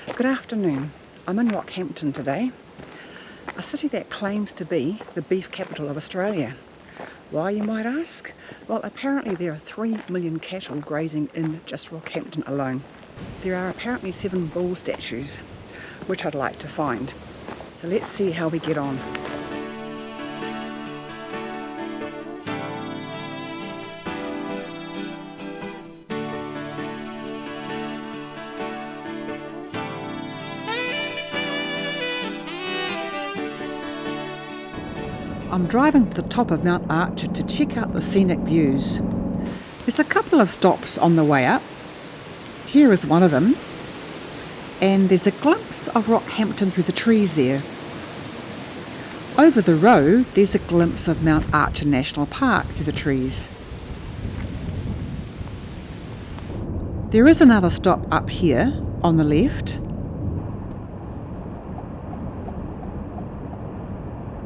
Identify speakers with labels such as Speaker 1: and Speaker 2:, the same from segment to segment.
Speaker 1: Good afternoon. I'm in Rockhampton today, a city that claims to be the beef capital of Australia. Why, you might ask? Well, apparently there are 3 million cattle grazing in just Rockhampton alone. There are apparently 7 bull statues, which I'd like to find. So let's see how we get on. I'm driving to the top of Mount Archer to check out the scenic views. There's a couple of stops on the way up. Here is one of them, and there's a glimpse of Rockhampton through the trees there. Over the road, there's a glimpse of Mount Archer National Park through the trees. There is another stop up here on the left,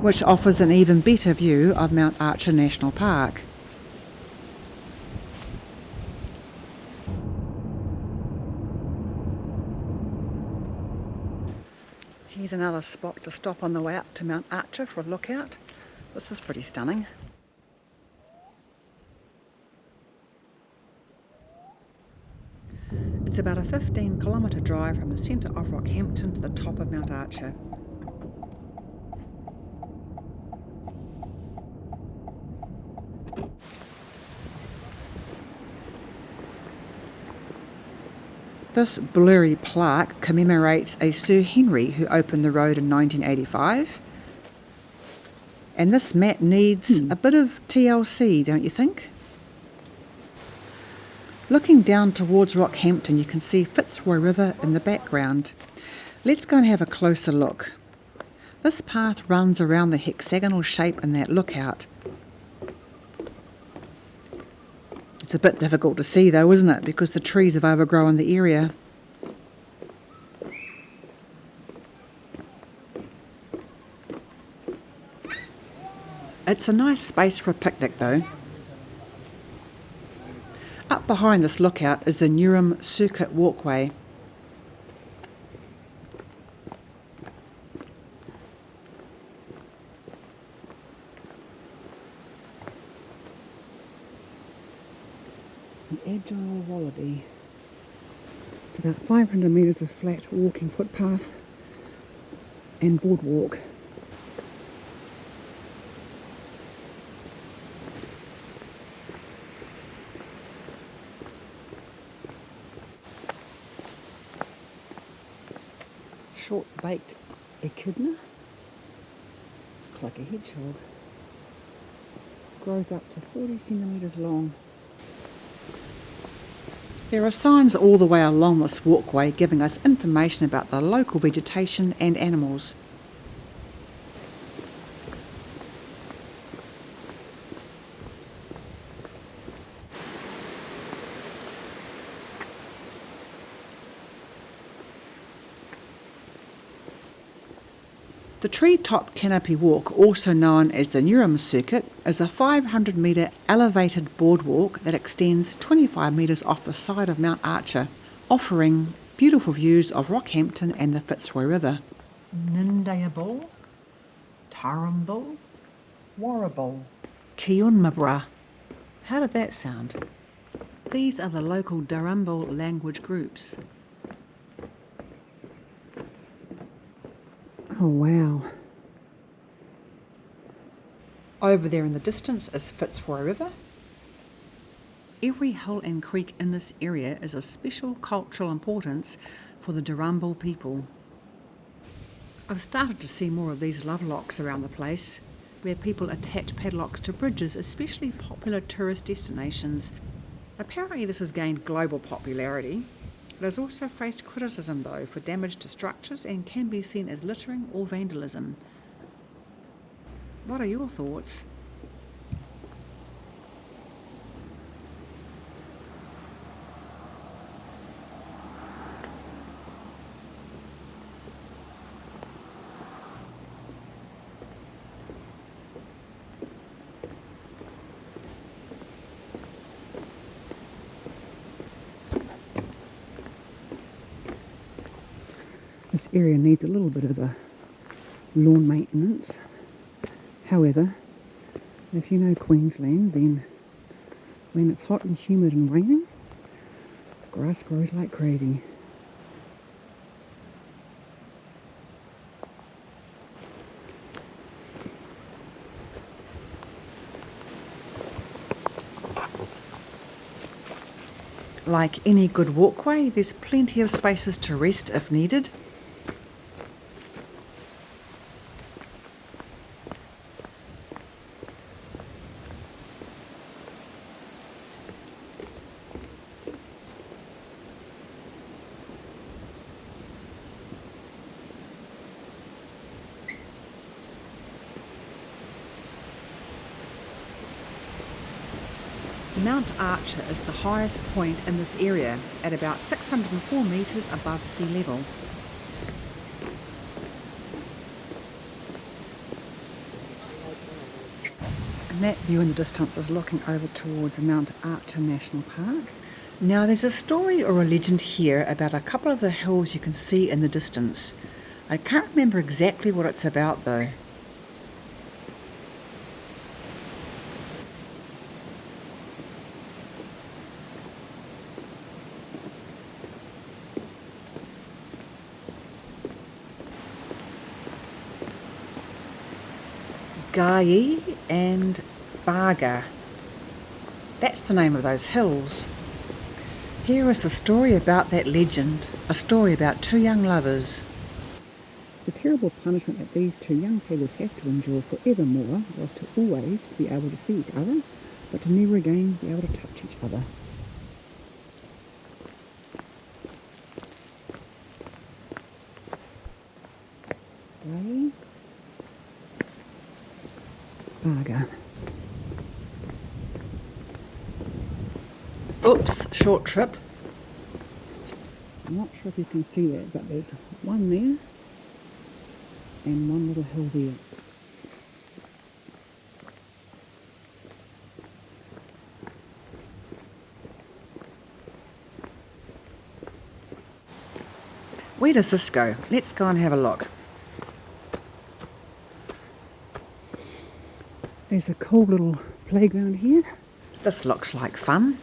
Speaker 1: which offers an even better view of Mount Archer National Park. Here's another spot to stop on the way up to Mount Archer for a lookout. This is pretty stunning. It's about a 15-kilometre drive from the centre of Rockhampton to the top of Mount Archer. This blurry plaque commemorates a Sir Henry who opened the road in 1985. And this map needs a bit of TLC, don't you think? Looking down towards Rockhampton, you can see Fitzroy River in the background. Let's go and have a closer look. This path runs around the hexagonal shape in that lookout. It's a bit difficult to see though, isn't it? Because the trees have overgrown the area. It's a nice space for a picnic though. Up behind this lookout is the Newham Circuit walkway. The Agile Wallaby. It's about 500 metres of flat walking footpath and boardwalk. Short-baked echidna. Looks like a hedgehog. Grows up to 40 centimetres long. There are signs all the way along this walkway giving us information about the local vegetation and animals. The treetop canopy walk, also known as the Newham Circuit, is a 500-metre elevated boardwalk that extends 25 metres off the side of Mount Archer, offering beautiful views of Rockhampton and the Fitzroy River.
Speaker 2: Nindayabul, Tarambul, Warrabul.
Speaker 1: Kiyunmabra. How did that sound? These are the local Darumbal language groups. Oh wow. Over there in the distance is Fitzroy River. Every hill and creek in this area is of special cultural importance for the Darumbal people. I've started to see more of these love locks around the place, where people attach padlocks to bridges, especially popular tourist destinations. Apparently this has gained global popularity. It has also faced criticism though for damage to structures and can be seen as littering or vandalism. What are your thoughts? This area needs a little bit of a lawn maintenance. However, if you know Queensland, then when it's hot and humid and raining, grass grows like crazy. Like any good walkway, there's plenty of spaces to rest if needed. Mount Archer is the highest point in this area, at about 604 metres above sea level. And that view in the distance is looking over towards Mount Archer National Park. Now there's a story or a legend here about a couple of the hills you can see in the distance. I can't remember exactly what it's about though. Gai and Baga. That's the name of those hills. Here is a story about that legend, a story about two young lovers. The terrible punishment that these two young people would have to endure forevermore was to always be able to see each other, but to never again be able to touch each other. Gai. Baga. Oops, short trip. I'm not sure if you can see that, but there's one there and one little hill there. Where does this go? Let's go and have a look. There's a cool little playground here. This looks like fun.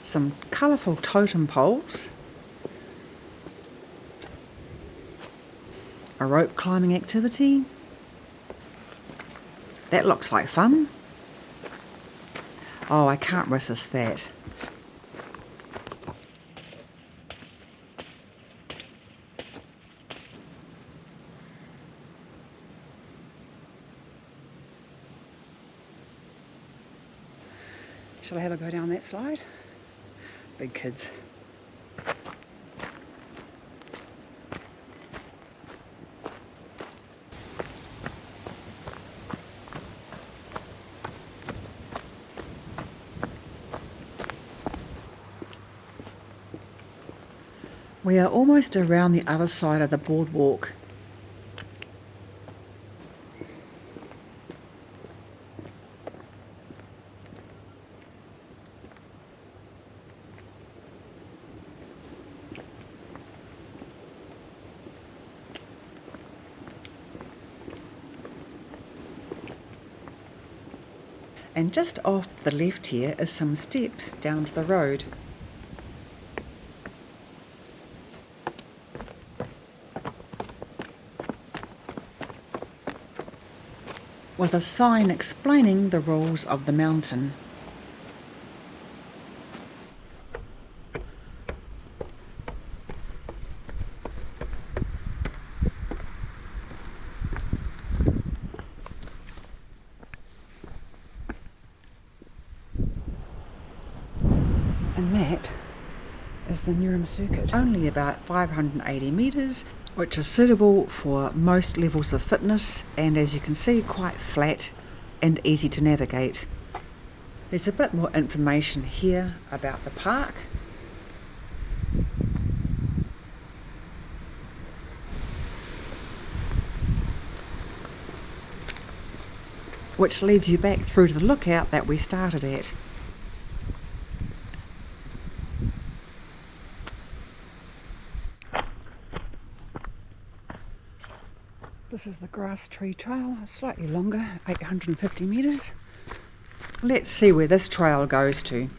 Speaker 1: Some colourful totem poles. A rope climbing activity. That looks like fun. Oh, I can't resist that. Shall I have a go down that slide? Big kids. We are almost around the other side of the boardwalk. And just off the left here is some steps down to the road. With a sign explaining the rules of the mountain. And that is the Newham Circuit. Only about 580 metres, which is suitable for most levels of fitness, and as you can see, quite flat and easy to navigate. There's a bit more information here about the park. Which leads you back through to the lookout that we started at. This is the Grass Tree Trail, slightly longer, 850 metres. Let's see where this trail goes to.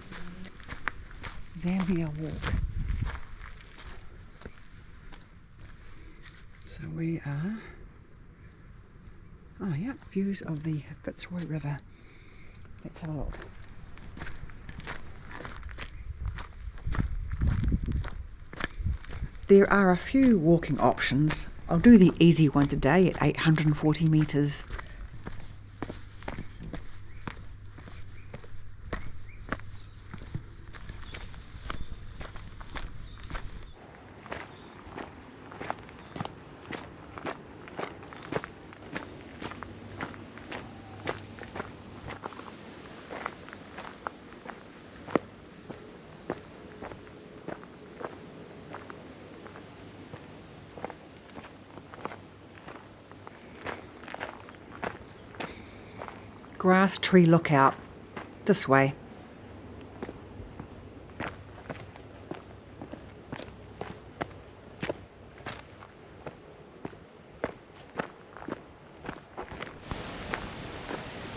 Speaker 1: Zambia Walk. So we are, oh yeah, views of the Fitzroy River. Let's have a look. There are a few walking options. I'll do the easy one today at 840 metres. Grass Tree Lookout, this way.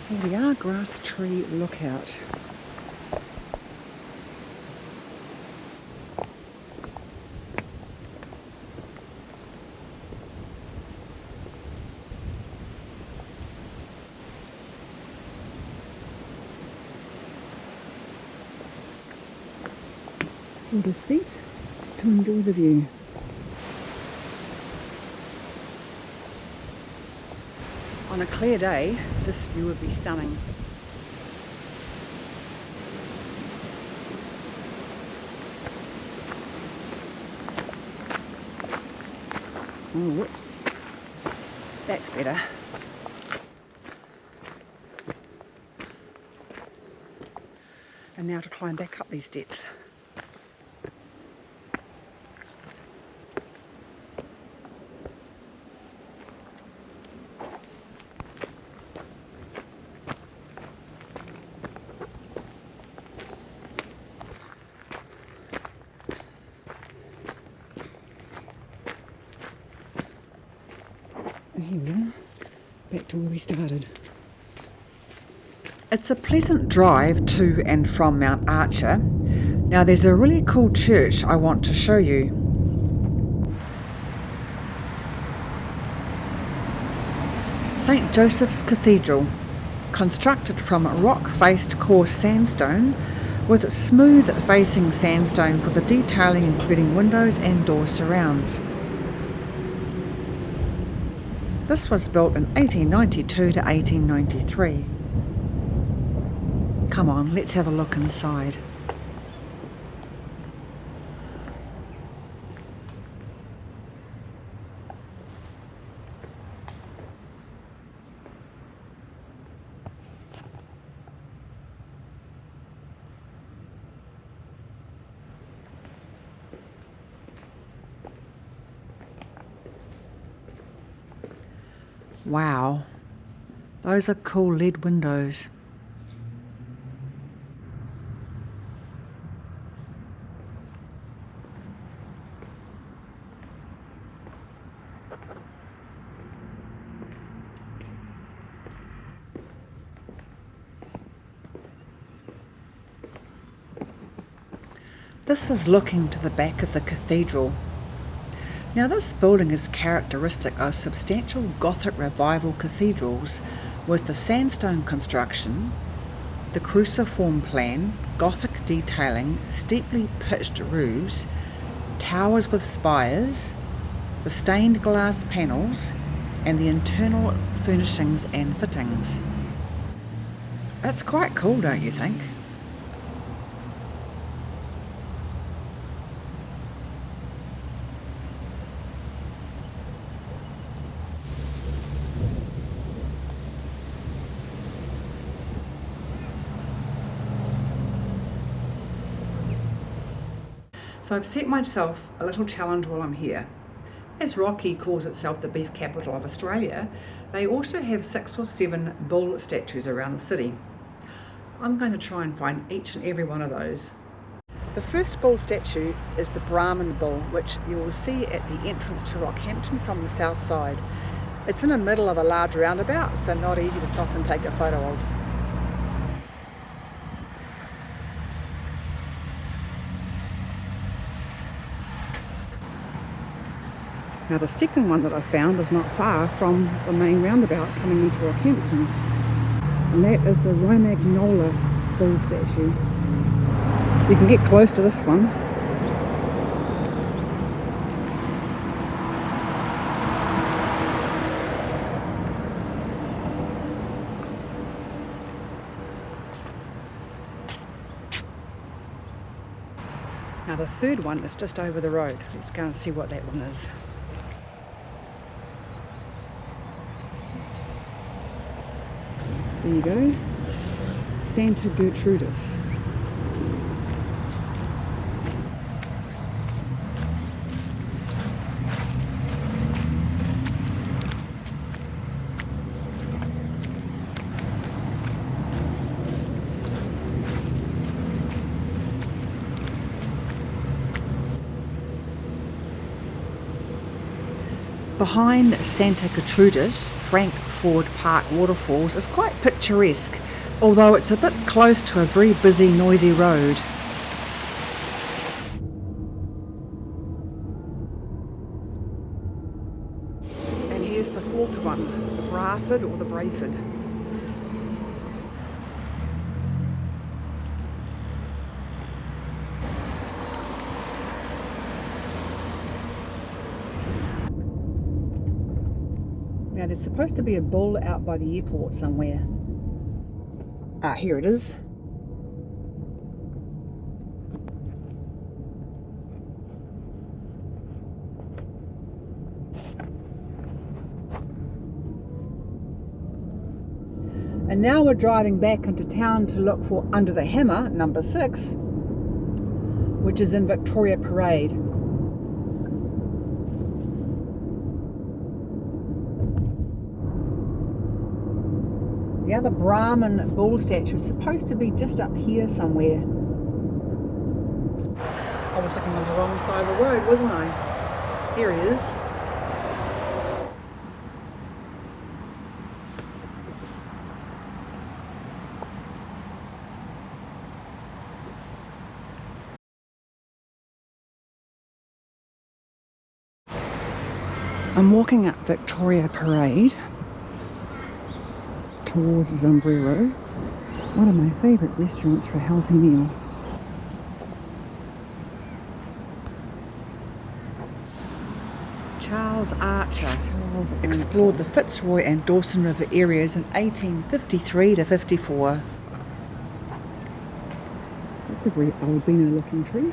Speaker 1: Here we are, Grass Tree Lookout. With a seat to enjoy the view. On a clear day, this view would be stunning. Oh, whoops. That's better. And now to climb back up these steps. Here we are, back to where we started. It's a pleasant drive to and from Mount Archer. Now there's a really cool church I want to show you. St. Joseph's Cathedral, constructed from rock-faced coarse sandstone with smooth-facing sandstone for the detailing including windows and door surrounds. This was built in 1892 to 1893. Come on, let's have a look inside. Wow, those are cool lead windows. This is looking to the back of the cathedral. Now this building is characteristic of substantial Gothic Revival cathedrals with the sandstone construction, the cruciform plan, Gothic detailing, steeply pitched roofs, towers with spires, the stained glass panels, and the internal furnishings and fittings. That's quite cool, don't you think? So I've set myself a little challenge while I'm here. As Rocky calls itself the beef capital of Australia, they also have 6 or 7 bull statues around the city. I'm going to try and find each and every one of those. The first bull statue is the Brahman bull, which you will see at the entrance to Rockhampton from the south side. It's in the middle of a large roundabout, so not easy to stop and take a photo of. Now the second one that I found is not far from the main roundabout coming into Rockhampton, and that is the Romagnola bull statue. You can get close to this one. Now the third one is just over the road. Let's go and see what that one is. There you go, Santa Gertrudis. Behind Santa Gertrudis, Frankford Park Waterfalls is quite picturesque, although it's a bit close to a very busy, noisy road. And here's the fourth one, the Braford or the Brayford. Now there's supposed to be a bull out by the airport somewhere. Ah, here it is. And now we're driving back into town to look for Under the Hammer, number 6, which is in Victoria Parade. The other Brahmin bull statue is supposed to be just up here somewhere. I was looking on the wrong side of the road, wasn't I? Here he is. I'm walking up Victoria Parade towards Zumbrero, one of my favourite restaurants for a healthy meal. Charles Archer explored the Fitzroy and Dawson River areas in 1853 to 54. That's a very albino looking tree.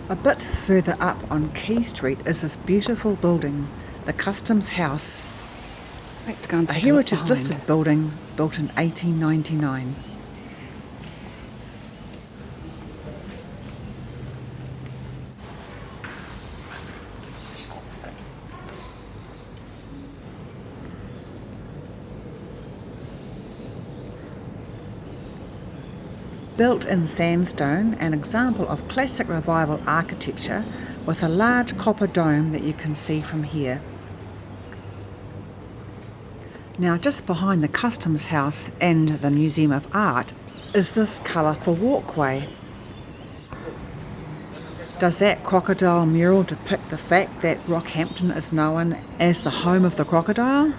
Speaker 1: A bit further up on Quay Street is this beautiful building, the Customs House, a heritage listed building built in 1899. Built in sandstone, an example of classic revival architecture with a large copper dome that you can see from here. Now just behind the Customs House and the Museum of Art is this colourful walkway. Does that crocodile mural depict the fact that Rockhampton is known as the home of the crocodile?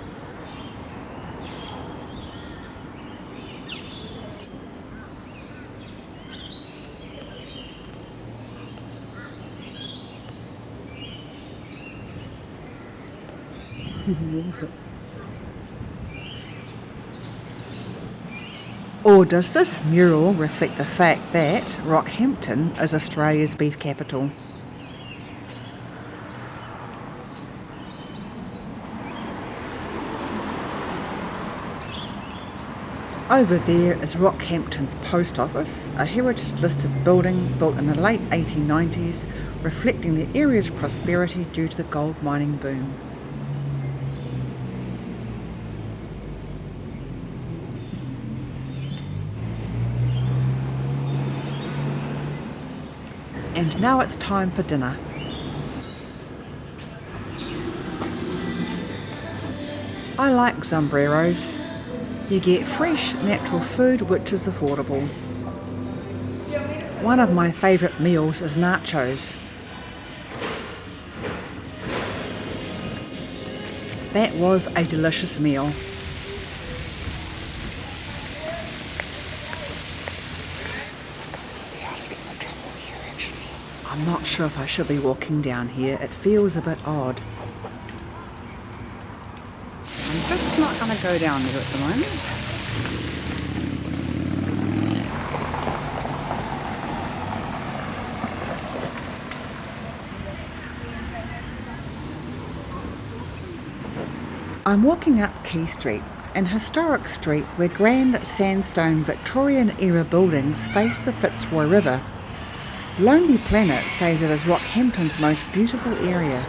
Speaker 1: Or does this mural reflect the fact that Rockhampton is Australia's beef capital? Over there is Rockhampton's post office, a heritage listed building built in the late 1890s, reflecting the area's prosperity due to the gold mining boom. And now it's time for dinner. I like sombreros. You get fresh, natural food which is affordable. One of my favourite meals is nachos. That was a delicious meal. I'm not sure if I should be walking down here. It feels a bit odd. I'm just not going to go down there at the moment. I'm walking up Quay Street, an historic street where grand sandstone Victorian-era buildings face the Fitzroy River. Lonely Planet says it is Rockhampton's most beautiful area.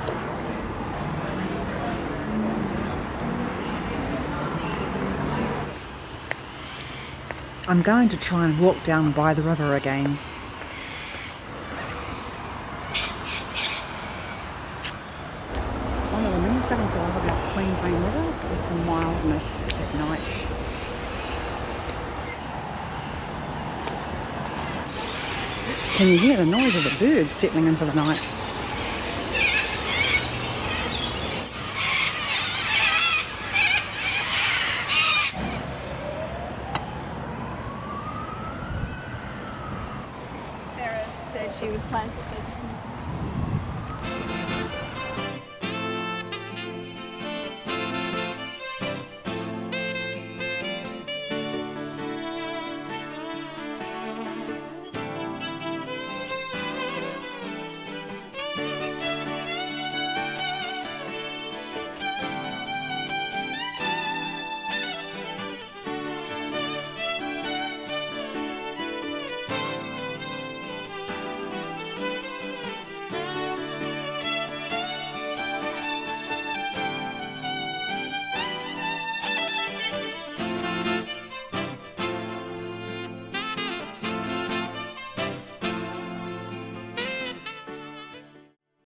Speaker 1: I'm going to try and walk down by the river again. One of the many things I love about Queensland River is the mildness at night. Can you hear the noise of the birds settling in for the night?